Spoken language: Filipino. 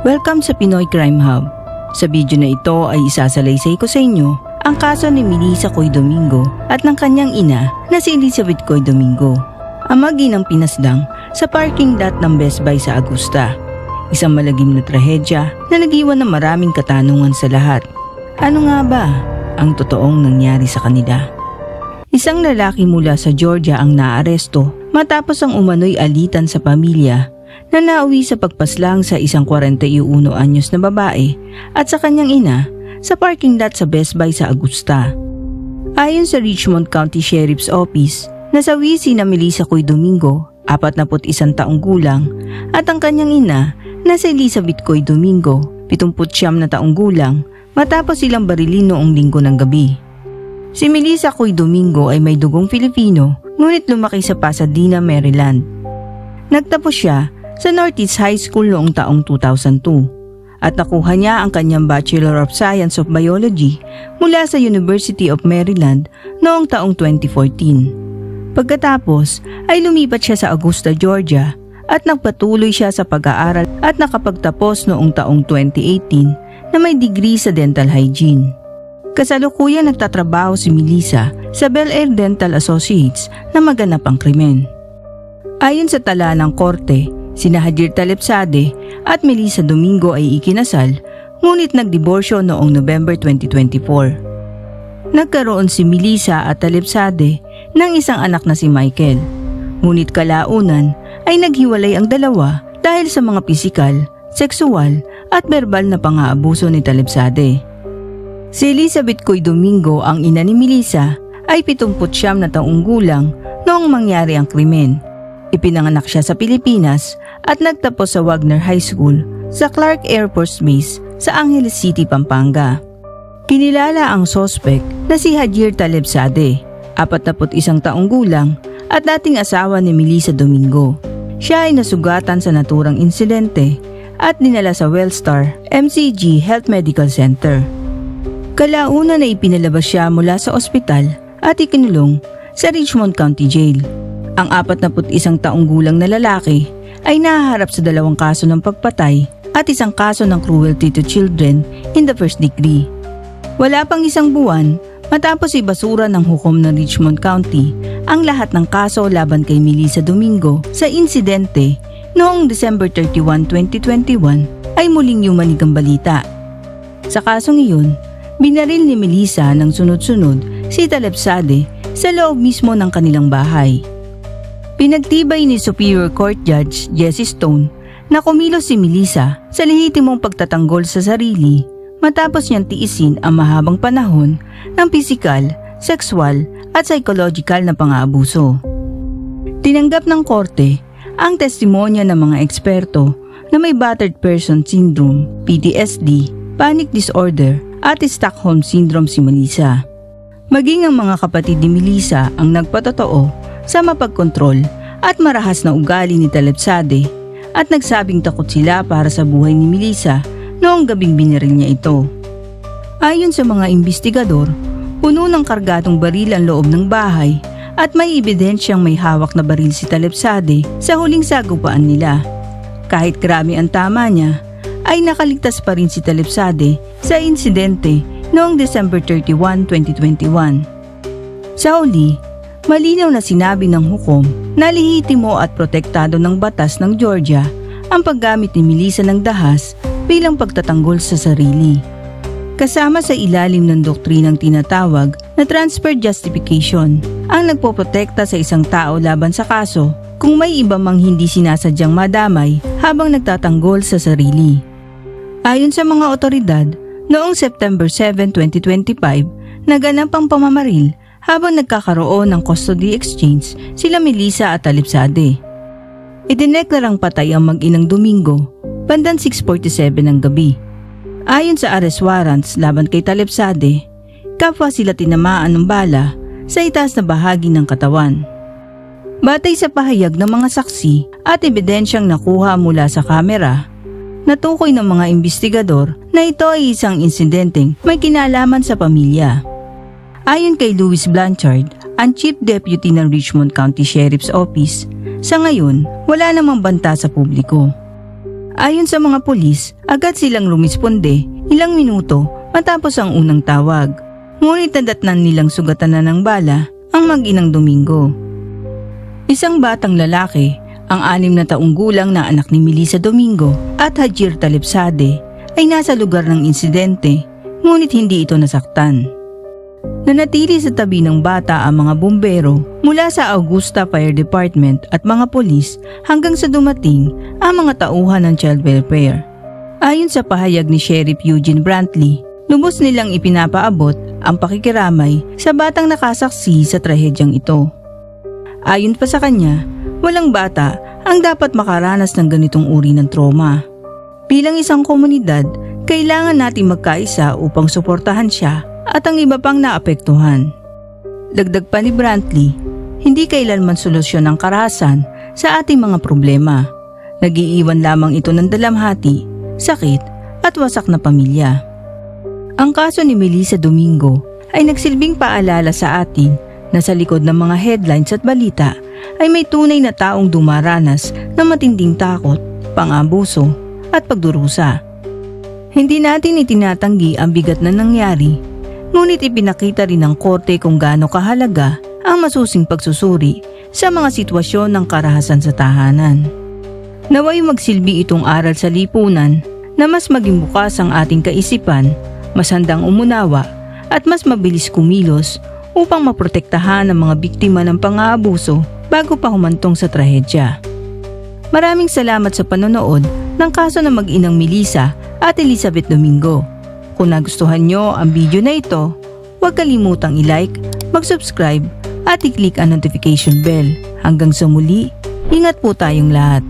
Welcome sa Pinoy Crime Hub. Sa video na ito ay isasalaysay ko sa inyo ang kaso ni Melissa Coy Domingo at ng kanyang ina na si Elizabeth Coy Domingo. Ang mag-inang pinaslang sa parking lot ng Best Buy sa Augusta. Isang malagim na trahedya na nag-iwan ng maraming katanungan sa lahat. Ano nga ba ang totoong nangyari sa kanila? Isang lalaki mula sa Georgia ang naaresto matapos ang umano'y alitan sa pamilya na nauwi sa pagpaslang sa isang 41 anyos na babae at sa kanyang ina sa parking lot sa Best Buy sa Augusta. Ayon sa Richmond County Sheriff's Office, nasawi si Melissa Coy Domingo, 41 taong gulang, at ang kanyang ina na si Elizabeth Coy Domingo, 79 na taong gulang, matapos silang barilin noong linggo ng gabi. Si Melissa Coy Domingo ay may dugong Filipino ngunit lumaki sa Pasadena, Maryland. Nagtapos siya sa Northeast High School noong taong 2002 at nakuha niya ang kanyang Bachelor of Science of Biology mula sa University of Maryland noong taong 2014. Pagkatapos ay lumipat siya sa Augusta, Georgia at nagpatuloy siya sa pag-aaral at nakapagtapos noong taong 2018 na may degree sa dental hygiene. Kasalukuyan nagtatrabaho si Melissa sa Bel Air Dental Associates na maganap ang krimen. Ayon sa tala ng korte, sina Javier Talepsade at Melissa Domingo ay ikinasal ngunit nagdiborsyo noong November 2024. Nagkaroon si Melissa at Talepsade ng isang anak na si Michael. Ngunit kalaunan ay naghiwalay ang dalawa dahil sa mga pisikal, sexual at verbal na pang-aabuso ni Talepsade. Si Elizabeth Coy Domingo, ang ina ni Melissa, ay 79 na taong gulang noong mangyari ang krimen. Ipinanganak siya sa Pilipinas at nagtapos sa Wagner High School sa Clark Air Force Base sa Angeles City, Pampanga. Kinilala ang sospek na si Javier Talepsade, 41 taong gulang at dating asawa ni Melissa Domingo. Siya ay nasugatan sa naturang insidente at dinala sa Wellstar MCG Health Medical Center. Kalaunan na ipinalabas siya mula sa ospital at ikinulong sa Richmond County Jail. Ang 41 taong gulang na lalaki ay nahaharap sa 2 kaso ng pagpatay at 1 kaso ng cruelty to children in the first degree. Wala pang 1 buwan matapos ibasura ng hukom ng Richmond County ang lahat ng kaso laban kay Melissa Domingo sa insidente noong December 31, 2021 ay muling yumanig ang balita. Sa kasong iyon, binaril ni Melissa ng sunod-sunod si Talepsade sa loob mismo ng kanilang bahay. Pinagtibay ni Superior Court Judge Jesse Stone na kumilos si Melissa sa lehitimong pagtatanggol sa sarili matapos niyang tiisin ang mahabang panahon ng pisikal, sexual at psychological na pang-aabuso. Tinanggap ng korte ang testimonya ng mga eksperto na may Battered Person Syndrome, PTSD, Panic Disorder at Stockholm Syndrome si Melissa. Maging ang mga kapatid ni Melissa ang nagpatotoo sa mapagkontrol at marahas na ugali ni Talepsade at nagsabing takot sila para sa buhay ni Melissa noong gabing binaril niya ito. Ayon sa mga investigador, puno ng kargadong baril ang loob ng bahay at may ebidensyang may hawak na baril si Talepsade sa huling sagupaan nila. Kahit grabe ang tama niya, ay nakaligtas pa rin si Talepsade sa insidente noong December 31, 2021. Sa huli, malinaw na sinabi ng hukom na lehitimo at protektado ng batas ng Georgia ang paggamit ni Melissa ng dahas bilang pagtatanggol sa sarili. Kasama sa ilalim ng doktrinang tinatawag na transfer justification ang nagpoprotekta sa isang tao laban sa kaso kung may iba mang hindi sinasadyang madamay habang nagtatanggol sa sarili. Ayon sa mga otoridad, noong September 7, 2025, naganap ang pamamaril habang nagkakaroon ng custody exchange sila Melissa at Talepsade. Idineklarang patay ang mag-inang Domingo bandang 6:47 ng gabi. Ayon sa arrest warrants laban kay Talepsade, kapwa sila tinamaan ng bala sa itaas na bahagi ng katawan. Batay sa pahayag ng mga saksi at ebidensyang nakuha mula sa kamera, natukoy ng mga investigador na ito ay isang insidenteng may kinalaman sa pamilya. Ayon kay Louis Blanchard, ang Chief Deputy ng Richmond County Sheriff's Office, sa ngayon wala namang banta sa publiko. Ayon sa mga pulis, agad silang rumisponde ilang minuto matapos ang unang tawag. Ngunit nadatnan nilang sugatan na ng bala ang mag-inang Domingo. Isang batang lalaki, ang 6 na taong gulang na anak ni Melissa Domingo at Hajir Talipsade ay nasa lugar ng insidente, ngunit hindi ito nasaktan. Nanatili sa tabi ng bata ang mga bumbero mula sa Augusta Fire Department at mga polis hanggang sa dumating ang mga tauhan ng child welfare. Ayon sa pahayag ni Sheriff Eugene Brantley, lubos nilang ipinapaabot ang pakikiramay sa batang nakasaksi sa trahedyang ito. Ayon pa sa kanya, walang bata ang dapat makaranas ng ganitong uri ng trauma. Bilang isang komunidad, kailangan nating magkaisa upang suportahan siya at ang iba pang naapektuhan. Dagdag pa ni Brantley, hindi kailanman solusyon ang karahasan sa ating mga problema. Nag-iiwan lamang ito ng dalamhati, sakit at wasak na pamilya. Ang kaso ni Melissa Domingo ay nagsilbing paalala sa atin na sa likod ng mga headlines at balita ay may tunay na taong dumaranas ng matinding takot, pang-abuso at pagdurusa. Hindi natin itinatanggi ang bigat na nangyari, ngunit ipinakita rin ng korte kung gaano kahalaga ang masusing pagsusuri sa mga sitwasyon ng karahasan sa tahanan. Naway magsilbi itong aral sa lipunan na mas maging bukas ang ating kaisipan, mas handang umunawa at mas mabilis kumilos upang maprotektahan ang mga biktima ng pang-aabuso bago pa humantong sa trahedya. Maraming salamat sa panonood ng kaso ng mag-inang Melissa at Elizabeth Domingo. Kung nagustuhan nyo ang video na ito, huwag kalimutang i-like, mag-subscribe at i-click ang notification bell. Hanggang sa muli, ingat po tayong lahat.